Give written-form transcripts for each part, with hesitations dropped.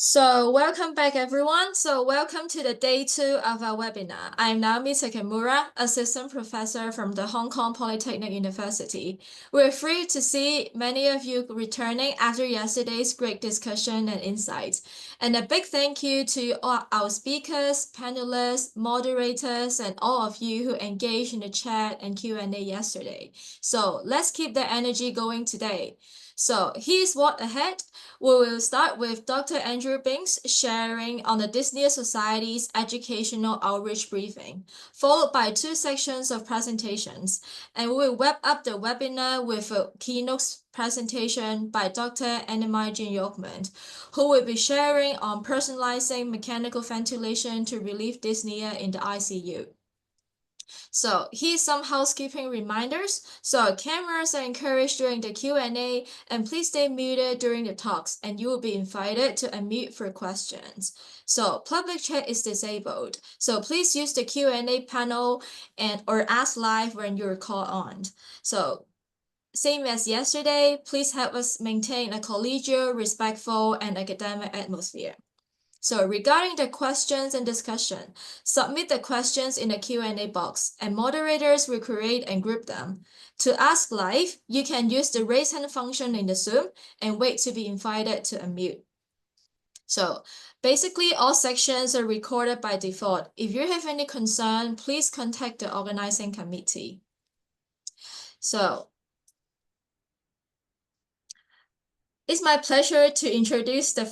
So welcome back, everyone. So welcome to the day 2 of our webinar. I'm Naomi Takemura, Assistant Professor from the Hong Kong Polytechnic University. We're thrilled to see many of you returning after yesterday's great discussion and insights. And a big thank you to all our speakers, panelists, moderators, and all of you who engaged in the chat and Q&A yesterday. So let's keep the energy going today. So here's what ahead. We will start with Dr. Andrew Binks sharing on the Dyspnea Society's educational outreach briefing, followed by 2 sections of presentations. And we will wrap up the webinar with a keynote presentation by Dr. Naomi who will be sharing on personalizing mechanical ventilation to relieve dyspnea in the ICU. So here's some housekeeping reminders. So cameras are encouraged during the Q&A, and please stay muted during the talks, and you will be invited to unmute for questions. So public chat is disabled. So please use the Q&A panel or ask live when you're called on. So same as yesterday, please help us maintain a collegial, respectful, and academic atmosphere. So regarding the questions and discussion, submit the questions in the Q&A box, and moderators will create and group them. To ask live, you can use the raise hand function in the Zoom and wait to be invited to unmute. So basically, all sections are recorded by default. If you have any concern, please contact the organizing committee. So it's my pleasure to introduce the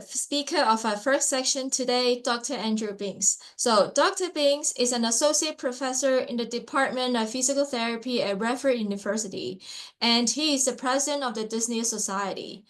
speaker of our first section today, Dr. Andrew Binks. So Dr. Binks is an associate professor in the Department of Physical Therapy at Radford University, and he is the president of the Dyspnea Society.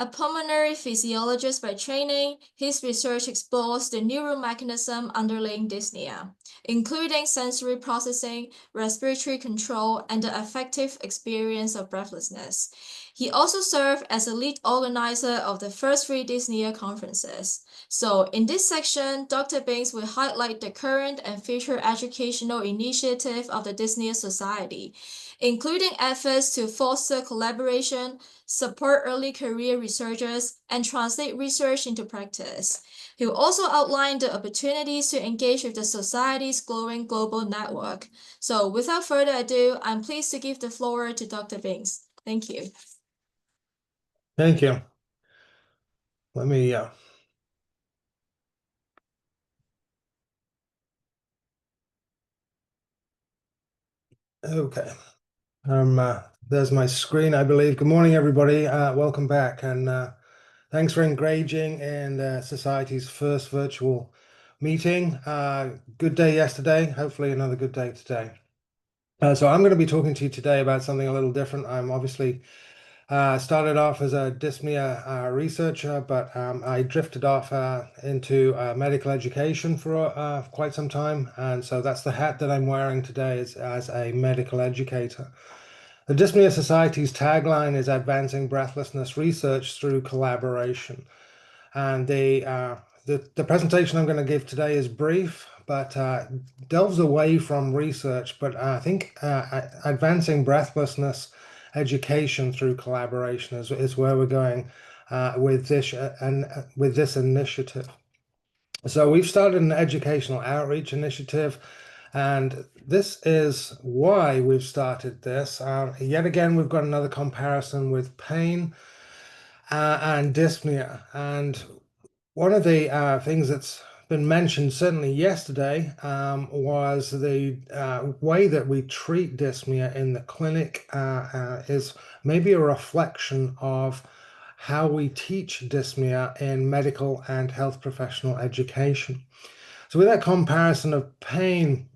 A pulmonary physiologist by training, his research explores the neuromechanism underlying dyspnea, including sensory processing, respiratory control, and the affective experience of breathlessness. He also served as a lead organizer of the first 3 dyspnea conferences. So in this section, Dr. Binks will highlight the current and future educational initiative of the Dyspnea Society, including efforts to foster collaboration, support early career researchers, and translate research into practice. He will also outline the opportunities to engage with the Society's growing global network. So without further ado, I'm pleased to give the floor to Dr. Binks. Thank you. Thank you. Let me okay. There's my screen, I believe. Good morning, everybody. Welcome back, and thanks for engaging in Society's first virtual meeting. Good day yesterday. Hopefully, another good day today. So I'm going to be talking to you today about something a little different. I'm obviously started off as a dyspnea researcher, but I drifted off into medical education for quite some time. And so that's the hat that I'm wearing today as a medical educator. The Dyspnea Society's tagline is advancing breathlessness research through collaboration. And the presentation I'm going to give today is brief, but delves away from research. But I think advancing breathlessness education through collaboration is where we're going with this initiative. So we've started an educational outreach initiative, and this is why we've started this. Yet again, we've got another comparison with pain and dyspnea. And one of the things that's been mentioned certainly yesterday was the way that we treat dyspnea in the clinic is maybe a reflection of how we teach dyspnea in medical and health professional education. So with that comparison of pain,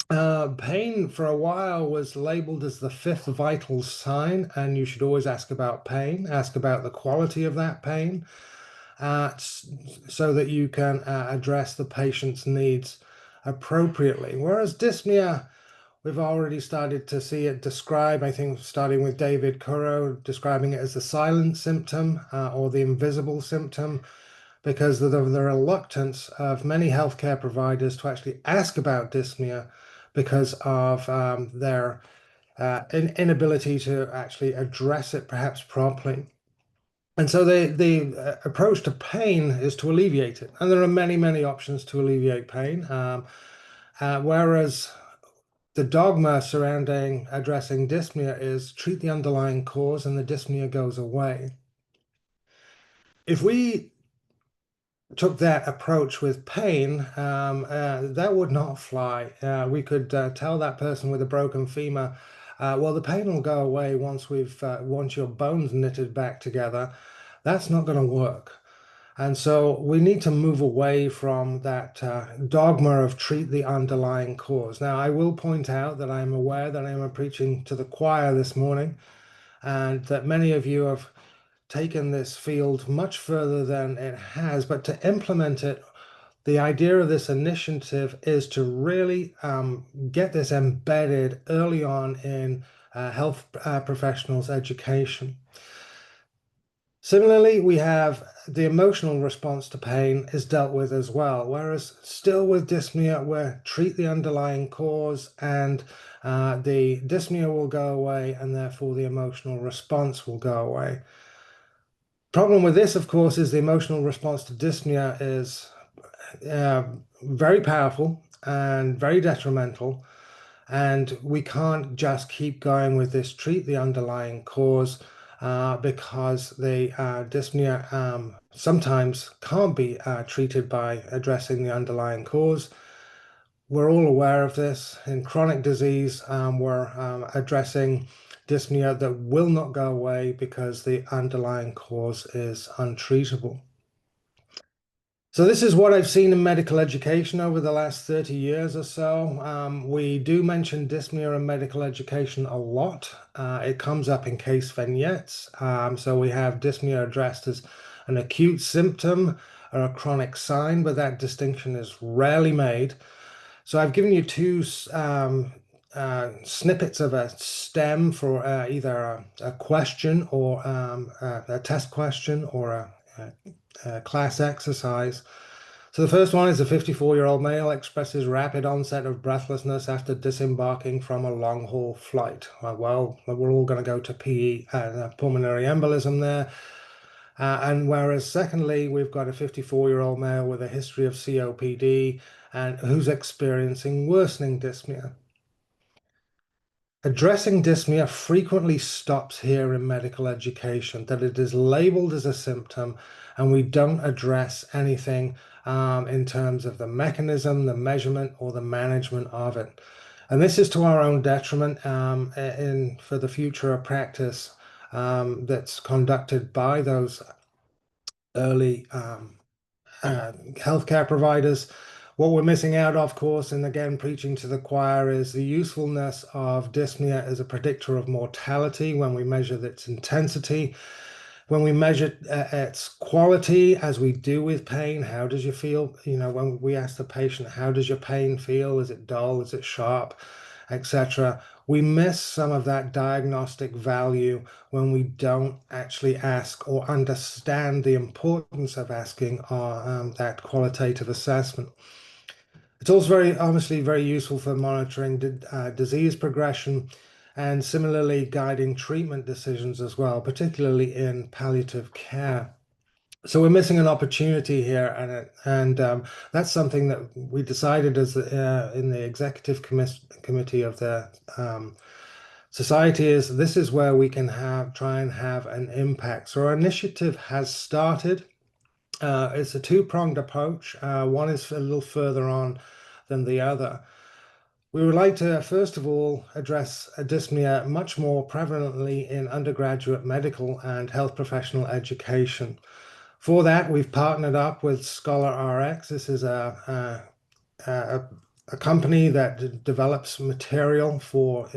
pain for a while was labeled as the 5th vital sign, and you should always ask about pain, ask about the quality of that pain, so that you can address the patient's needs appropriately. Whereas dyspnea, we've already started to see it described, I think, starting with David Currow, describing it as the silent symptom or the invisible symptom, because of the reluctance of many healthcare providers to actually ask about dyspnea because of their inability to actually address it perhaps properly. And so the approach to pain is to alleviate it. And there are many, many options to alleviate pain. Whereas the dogma surrounding addressing dyspnea is treat the underlying cause and the dyspnea goes away. If we took that approach with pain, that would not fly. We could tell that person with a broken femur, well, the pain will go away once your bones knitted back together. That's not going to work. And so we need to move away from that dogma of treat the underlying cause. Now, I will point out that I'm aware that I am preaching to the choir this morning, and that many of you have taken this field much further than it has. But to implement it, the idea of this initiative is to really get this embedded early on in health professionals' education. Similarly, we have the emotional response to pain is dealt with as well, whereas still with dyspnea, we treat the underlying cause and the dyspnea will go away and therefore the emotional response will go away. Problem with this, of course, is the emotional response to dyspnea is very powerful and very detrimental. And we can't just keep going with this, treat the underlying cause, because the dyspnea sometimes can't be treated by addressing the underlying cause. We're all aware of this. In chronic disease, we're addressing dyspnea that will not go away because the underlying cause is untreatable. So this is what I've seen in medical education over the last 30 years or so. We do mention dyspnea in medical education a lot. It comes up in case vignettes. So we have dyspnea addressed as an acute symptom or a chronic sign, but that distinction is rarely made. So I've given you two snippets of a stem for either a question or a test question or a class exercise. So the first one is a 54-year-old male expresses rapid onset of breathlessness after disembarking from a long-haul flight. Well, we're all going to go to PE, pulmonary embolism there. And whereas secondly, we've got a 54-year-old male with a history of COPD and who's experiencing worsening dyspnea. Addressing dyspnea frequently stops here in medical education, that it is labeled as a symptom and we don't address anything in terms of the mechanism, the measurement, or the management of it. And this is to our own detriment for the future of practice that's conducted by those early healthcare providers. What we're missing out, of course, and again, preaching to the choir, is the usefulness of dyspnea as a predictor of mortality when we measure its intensity, when we measure its quality, as we do with pain. How does you feel? You know, when we ask the patient, how does your pain feel? Is it dull? Is it sharp? Etc. We miss some of that diagnostic value when we don't actually ask or understand the importance of asking that qualitative assessment. It's also obviously very useful for monitoring disease progression and similarly guiding treatment decisions as well, particularly in palliative care. So we're missing an opportunity here, and that's something that we decided as in the executive committee of the society. Is this is where we can try and have an impact. So our initiative has started. It's a two-pronged approach. One is a little further on than the other. We would like to, first of all, address dyspnea much more prevalently in undergraduate medical and health professional education. For that, we've partnered up with Scholar RX. This is a company that develops material for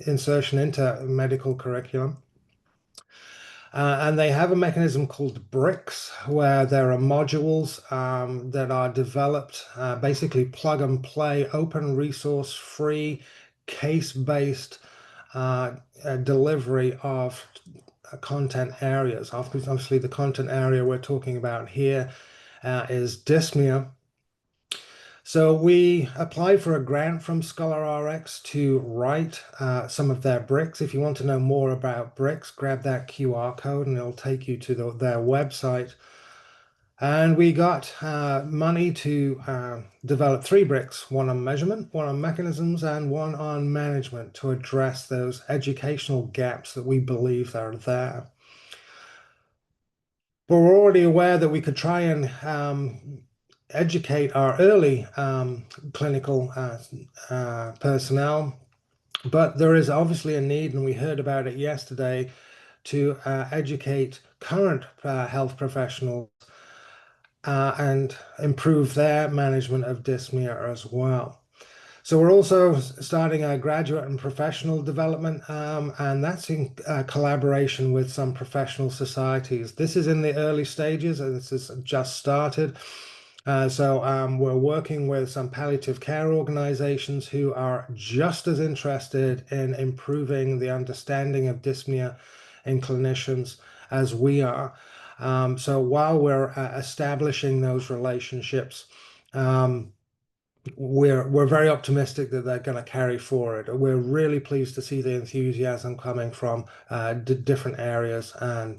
insertion into medical curriculum. And they have a mechanism called bricks, where there are modules that are developed, basically plug and play, open resource, free, case-based delivery of content areas. Obviously, the content area we're talking about here is dyspnea. So we applied for a grant from ScholarRx to write some of their bricks. If you want to know more about bricks, grab that QR code and it'll take you to their website. And we got money to develop 3 bricks, one on measurement, one on mechanisms, and one on management to address those educational gaps that we believe are there. But we're already aware that we could try and educate our early clinical personnel, but there is obviously a need, and we heard about it yesterday, to educate current health professionals and improve their management of dyspnea as well. So we're also starting a graduate and professional development, and that's in collaboration with some professional societies. This is in the early stages, and this has just started. So we're working with some palliative care organizations who are just as interested in improving the understanding of dyspnea in clinicians as we are. So while we're establishing those relationships, we're very optimistic that they're going to carry forward. We're really pleased to see the enthusiasm coming from different areas. And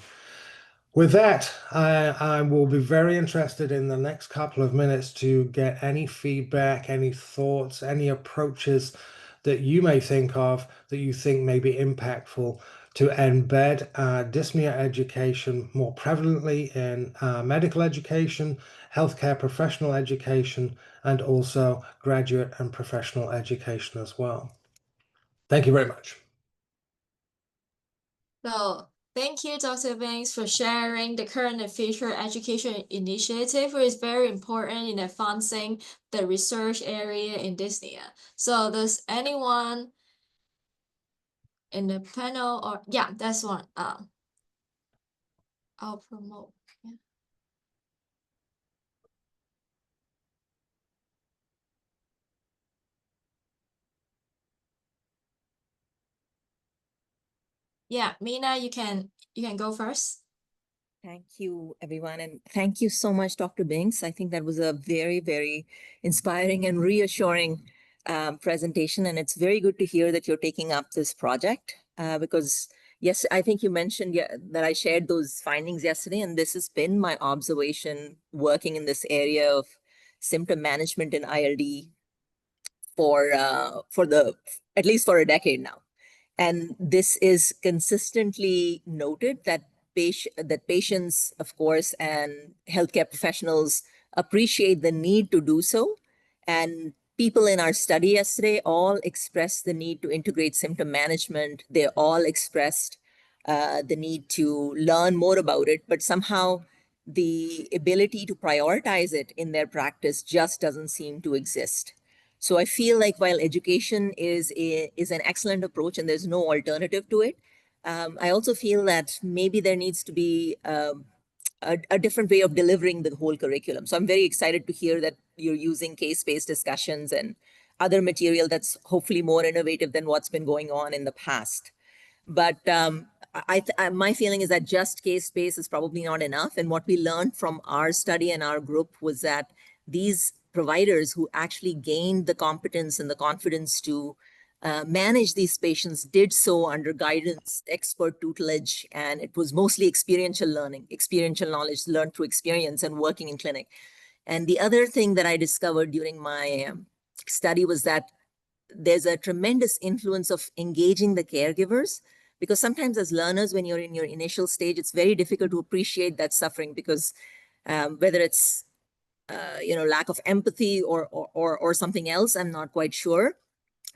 with that, I will be very interested in the next couple of minutes to get any feedback, any thoughts, any approaches that you may think of that you think may be impactful to embed dyspnea education more prevalently in medical education, healthcare professional education, and also graduate and professional education as well. Thank you very much. So thank you, Dr. Binks, for sharing the current and future education initiative, which is very important in advancing the research area in dyspnea. So does anyone in the panel or yeah, that's one. I'll promote. Yeah. Yeah, Mina, you can go first. Thank you, everyone. And thank you so much, Dr. Binks. I think that was a very, very inspiring and reassuring presentation. And it's very good to hear that you're taking up this project because, yes, I think you mentioned that I shared those findings yesterday. And this has been my observation working in this area of symptom management in ILD for at least for a decade now. And this is consistently noted that patients, of course, and healthcare professionals appreciate the need to do so. And people in our study yesterday all expressed the need to integrate symptom management. They all expressed the need to learn more about it, but somehow the ability to prioritize it in their practice just doesn't seem to exist. So I feel like while education is an excellent approach and there's no alternative to it, I also feel that maybe there needs to be a different way of delivering the whole curriculum. So I'm very excited to hear that you're using case-based discussions and other material that's hopefully more innovative than what's been going on in the past. But my feeling is that just case-based is probably not enough. And what we learned from our study and our group was that these providers who actually gained the competence and the confidence to manage these patients did so under guidance, expert tutelage, and it was mostly experiential learning, experiential knowledge learned through experience and working in clinic. And the other thing that I discovered during my study was that there's a tremendous influence of engaging the caregivers, because sometimes as learners, when you're in your initial stage, it's very difficult to appreciate that suffering because whether it's lack of empathy or something else, I'm not quite sure.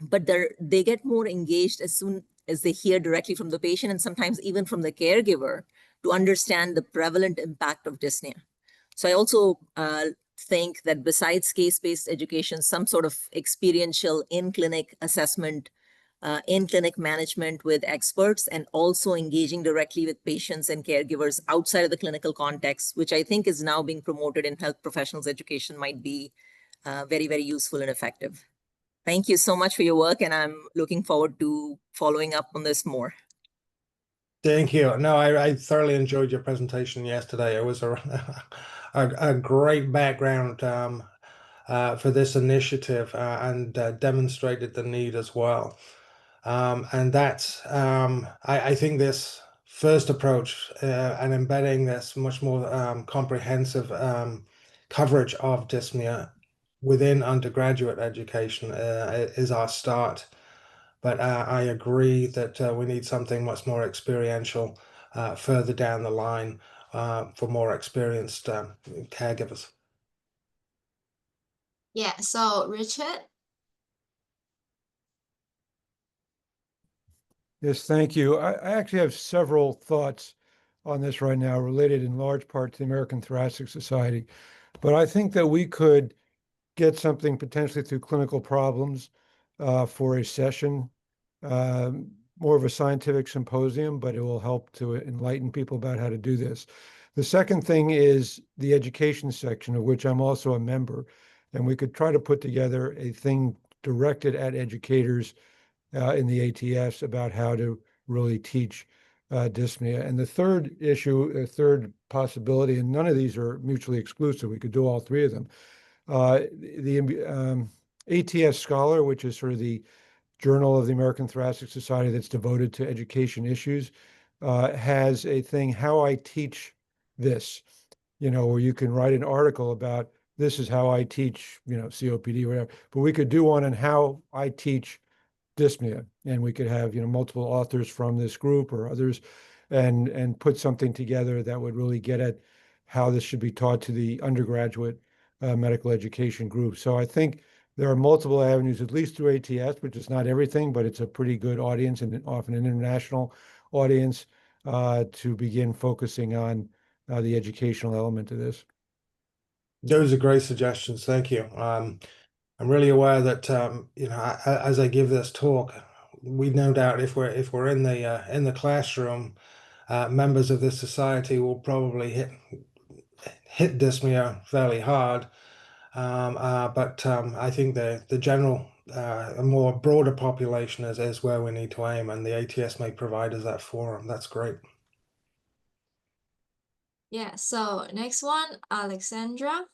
But they get more engaged as soon as they hear directly from the patient and sometimes even from the caregiver to understand the prevalent impact of dyspnea. So I also think that besides case-based education, some sort of experiential in-clinic assessment, in-clinic management with experts, and also engaging directly with patients and caregivers outside of the clinical context, which I think is now being promoted in health professionals education, might be very, very useful and effective. Thank you so much for your work, and I'm looking forward to following up on this more. Thank you. No, I thoroughly enjoyed your presentation yesterday. It was a great background for this initiative and demonstrated the need as well. And that's, I think this first approach and embedding this much more comprehensive coverage of dyspnea within undergraduate education is our start. But I agree that we need something much more experiential further down the line for more experienced caregivers. Yeah, so Richard? Yes, thank you. I actually have several thoughts on this right now, related in large part to the American Thoracic Society. But I think that we could get something potentially through clinical problems for a session, more of a scientific symposium, but it will help to enlighten people about how to do this. The second thing is the education section, of which I'm also a member, and we could try to put together a thing directed at educators in the ATS about how to really teach dyspnea. And the third issue, a third possibility, and none of these are mutually exclusive, we could do all three of them. The ATS Scholar, which is sort of the journal of the American Thoracic Society that's devoted to education issues, has a thing, How I Teach This, where you can write an article about this is how I teach, COPD or whatever. But we could do one on how I teach dyspnea, and we could have multiple authors from this group or others, and put something together that would really get at how this should be taught to the undergraduate medical education group. So I think there are multiple avenues, at least through ATS, which is not everything, but it's a pretty good audience and often an international audience, to begin focusing on the educational element of this. Those are great suggestions. Thank you. I'm really aware that as I give this talk, we no doubt if we're in the classroom, members of this society will probably hit dyspnea fairly hard. But I think the general, a more broader population is where we need to aim, and the ATS may provide us that forum. That's great. Yeah, so next one, Alexandra.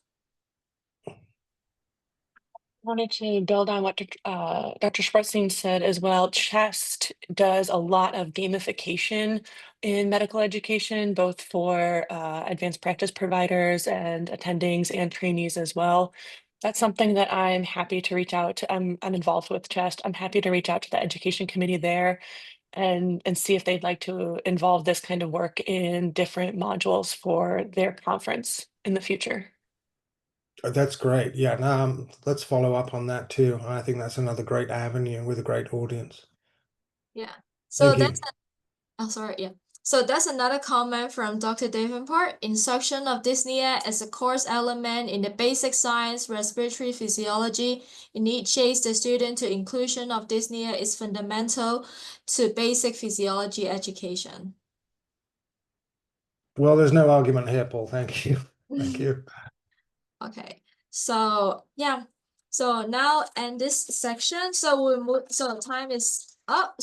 Wanted to build on what Dr. Schwartzstein said as well. CHEST does a lot of gamification in medical education, both for advanced practice providers and attendings and trainees as well. That's something that I'm happy to reach out to. I'm involved with CHEST. I'm happy to reach out to the education committee there and see if they'd like to involve this kind of work in different modules for their conference in the future. That's great. Yeah, let's follow up on that too. I think that's another great avenue with a great audience. Yeah. So Thank you. that's sorry, yeah. So that's another comment from Dr. Davenport. Instruction of dyspnea as a course element in the basic science respiratory physiology initiates the student to inclusion of dyspnea is fundamental to basic physiology education. Well, there's no argument here, Paul. Thank you. Thank you. Okay, so yeah, so now end this section. So we move. So time is up.